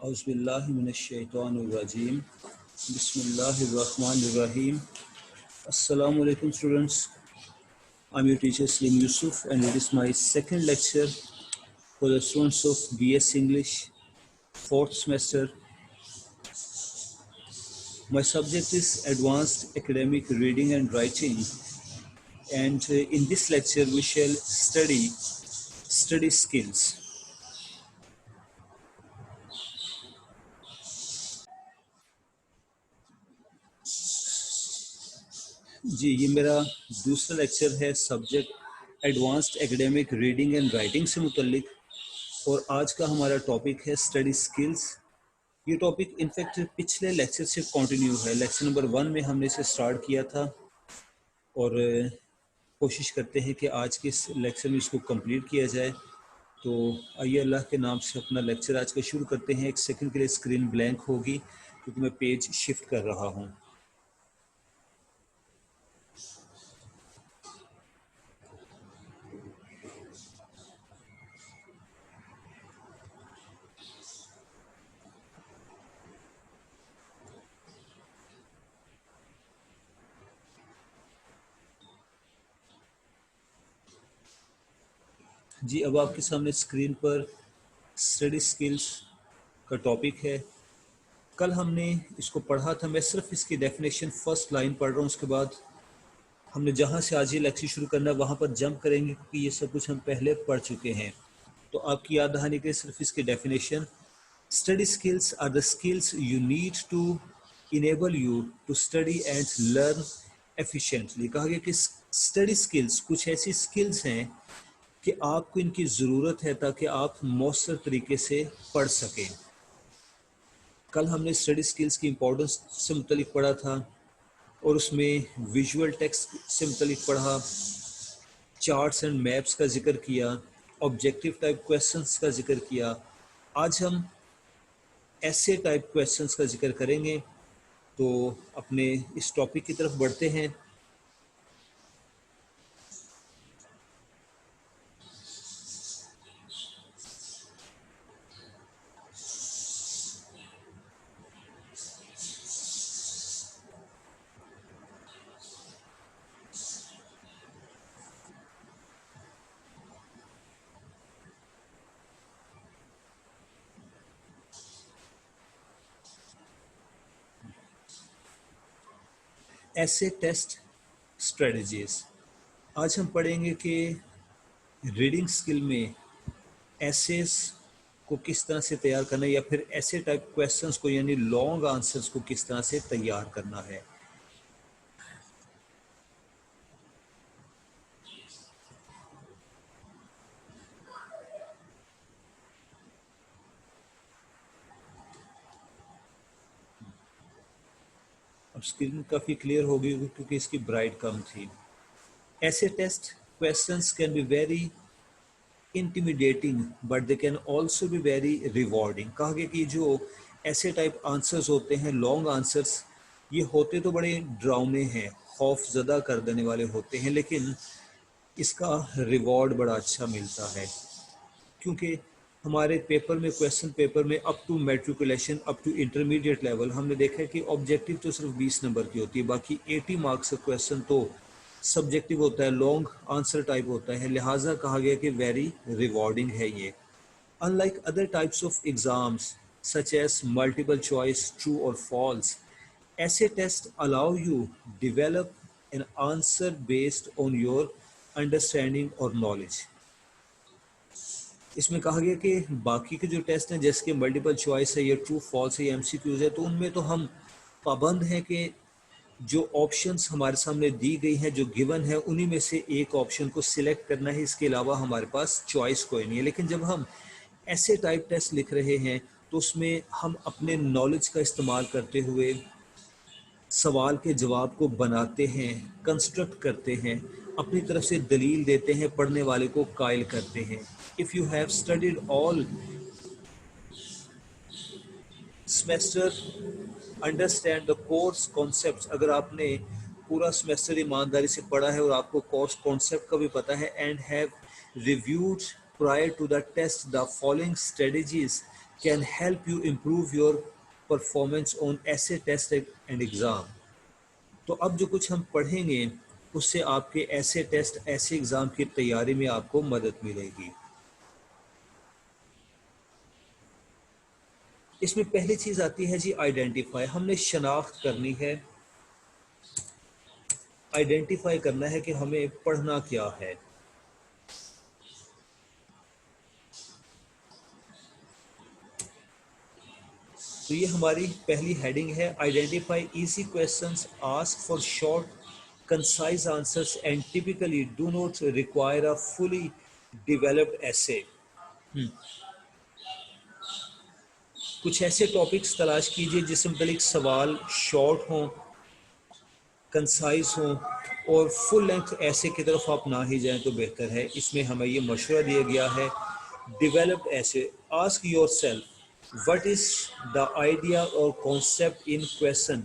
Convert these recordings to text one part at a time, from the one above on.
Auzubillahiminash-shaytanir-rajim. Bismillahir-rahmanir-rahim. Assalamu alaikum students. I'm your teacher Slim Yusuf and it is my second lecture for the students of BS English, 4th semester. My subject is Advanced Academic Reading and Writing, and in this lecture we shall study skills. जी, ये मेरा दूसरा lecture है subject advanced academic reading and writing से मुतल्लिक, और आज का हमारा topic है स्टडी स्किल्स। ये टॉपिक इनफैक्ट पिछले लेक्चर से कंटिन्यू है। लेक्चर नंबर 1 में हमने इसे स्टार्ट किया था और कोशिश करते हैं कि आज के इस लेक्चर में इसको कंप्लीट किया जाए। तो आइए अल्लाह के नाम से अपना लेक्चर आज का शुरू करते हैं। एक सेकंड के लिए स्क्रीन ब्लैंक होगी क्योंकि मैं पेज शिफ्ट कर रहा हूँ। जी, अब आपके सामने स्क्रीन पर स्टडी स्किल्स का टॉपिक है। कल हमने इसको पढ़ा था, मैं सिर्फ इसकी डेफिनेशन फर्स्ट लाइन पढ़ रहा हूँ, उसके बाद हमने जहाँ से आज ये लेक्चर शुरू करना है वहाँ पर जंप करेंगे क्योंकि ये सब कुछ हम पहले पढ़ चुके हैं। तो आपकी याद दहानी के लिए सिर्फ इसकी definition, study skills are the skills you need to enable you to study and learn efficiently. कहा गया कि स्टडी स्किल्स कुछ ऐसी स्किल्स हैं कि आपको इनकी ज़रूरत है ताकि आप मौसर तरीके से पढ़ सकें। कल हमने स्टडी स्किल्स की इम्पोर्टेंस से मुतलिक पढ़ा था और उसमें विजुअल टेक्स्ट से मुतलिक पढ़ा, चार्ट्स एंड मैप्स का जिक्र किया, ऑब्जेक्टिव टाइप क्वेश्चंस का जिक्र किया। आज हम ऐसे टाइप क्वेश्चंस का जिक्र करेंगे। तो अपने इस टॉपिक की तरफ बढ़ते हैं। ऐसे टेस्ट स्ट्रेटजीज। आज हम पढ़ेंगे कि रीडिंग स्किल में एसेस को किस तरह से तैयार करना है या फिर ऐसे टाइप क्वेश्चंस को यानी लॉन्ग आंसर्स को किस तरह से तैयार करना है। अब स्क्रीन काफ़ी क्लियर होगी क्योंकि इसकी ब्राइट कम थी। ऐसे test questions can be very intimidating but they can also be very rewarding. कहा गया कि जो ऐसे टाइप आंसर्स होते हैं, लॉन्ग आंसर्स, ये होते तो बड़े डरावने हैं, खौफ ज़दा कर देने वाले होते हैं, लेकिन इसका रिवॉर्ड बड़ा अच्छा मिलता है क्योंकि हमारे पेपर में, क्वेश्चन पेपर में up to matriculation, up to intermediate level हमने देखा है कि ऑब्जेक्टिव तो सिर्फ 20 नंबर की होती है, बाकी 80 मार्क्स का क्वेश्चन तो सब्जेक्टिव होता है, लॉन्ग आंसर टाइप होता है। लिहाजा कहा गया कि वेरी रिवॉर्डिंग है ये। Unlike other types of exams such as multiple choice, true और फॉल्स, ऐसे test allow you develop an answer based on your understanding और नॉलेज। इसमें कहा गया कि बाकी के जो टेस्ट हैं जैसे कि मल्टीपल चॉइस है, या ट्रू फॉल्स है, या एमसीक्यूज है, तो उनमें तो हम पाबंद हैं कि जो ऑप्शंस हमारे सामने दी गई हैं, जो गिवन है, उन्हीं में से एक ऑप्शन को सिलेक्ट करना है। इसके अलावा हमारे पास चॉइस कोई नहीं है। लेकिन जब हम ऐसे टाइप टेस्ट लिख रहे हैं तो उसमें हम अपने नॉलेज का इस्तेमाल करते हुए सवाल के जवाब को बनाते हैं, कंस्ट्रक्ट करते हैं, अपनी तरफ से दलील देते हैं, पढ़ने वाले को कायल करते हैं। If you have studied all semester, understand the course concepts, अगर आपने पूरा सेमेस्टर ईमानदारी से पढ़ा है और आपको कोर्स कॉन्सेप्ट का भी पता है, and have reviewed prior to the test the following strategies can help you improve your performance on essay test and exam. तो अब जो कुछ हम पढ़ेंगे उससे आपके ऐसे टेस्ट ऐसे एग्जाम की तैयारी में आपको मदद मिलेगी। इसमें पहली चीज आती है जी आइडेंटिफाई। हमने शनाख्त करनी है, आइडेंटिफाई करना है कि हमें पढ़ना क्या है। तो ये हमारी पहली हेडिंग है, identify easy questions, ask for short concise answers and typically do not require a fully developed ऐसे। कुछ ऐसे टॉपिक्स तलाश कीजिए जिससे मुतलिक सवाल शॉर्ट हों, कंसाइज हों और फुल लेंथ ऐसे की तरफ आप ना ही जाएं तो बेहतर है। इसमें हमें ये मशवरा दिया गया है, डेवलप्ड ऐसे। Ask your self what is the idea और कॉन्सेप्ट इन क्वेश्चन।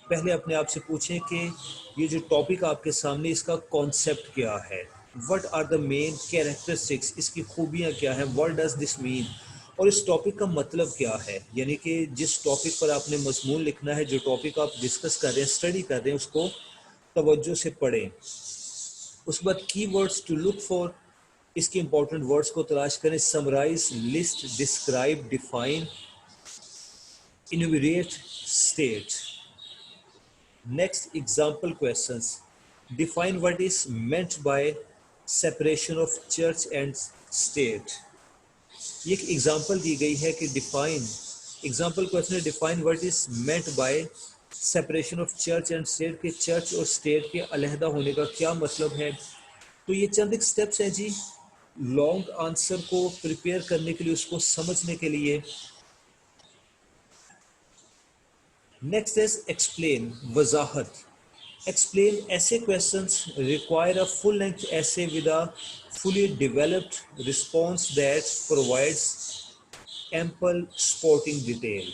पहले अपने आप से पूछें कि ये जो टॉपिक आपके सामने इसका कॉन्सेप्ट क्या है। What are the main characteristics, इसकी खूबियाँ क्या हैं। व्हाट डज दिस मीन, और इस टॉपिक का मतलब क्या है। यानी कि जिस टॉपिक पर आपने मजमून लिखना है, जो टॉपिक आप डिस्कस कर रहे हैं, स्टडी कर रहे हैं, उसको तवज्जो से पढ़ें। उसके बाद key words to look for, इसके इंपॉर्टेंट वर्ड्स को तलाश करें। Summarize, list, describe, define, enumerate, state. Next example questions. Define what is meant by separation of church and state. ये एक एग्जाम्पल दी गई है कि डिफाइन, एग्जाम्पल क्वेश्चन है, define what is meant by separation of church and state, के church और state के अलहदा होने का क्या मतलब है। तो ये चंद एक स्टेप्स हैं जी लॉन्ग आंसर को प्रिपेयर करने के लिए, उसको समझने के लिए। Next is explain, Wajahat. Explain essay questions require a full-length essay with a fully developed response that provides ample supporting detail.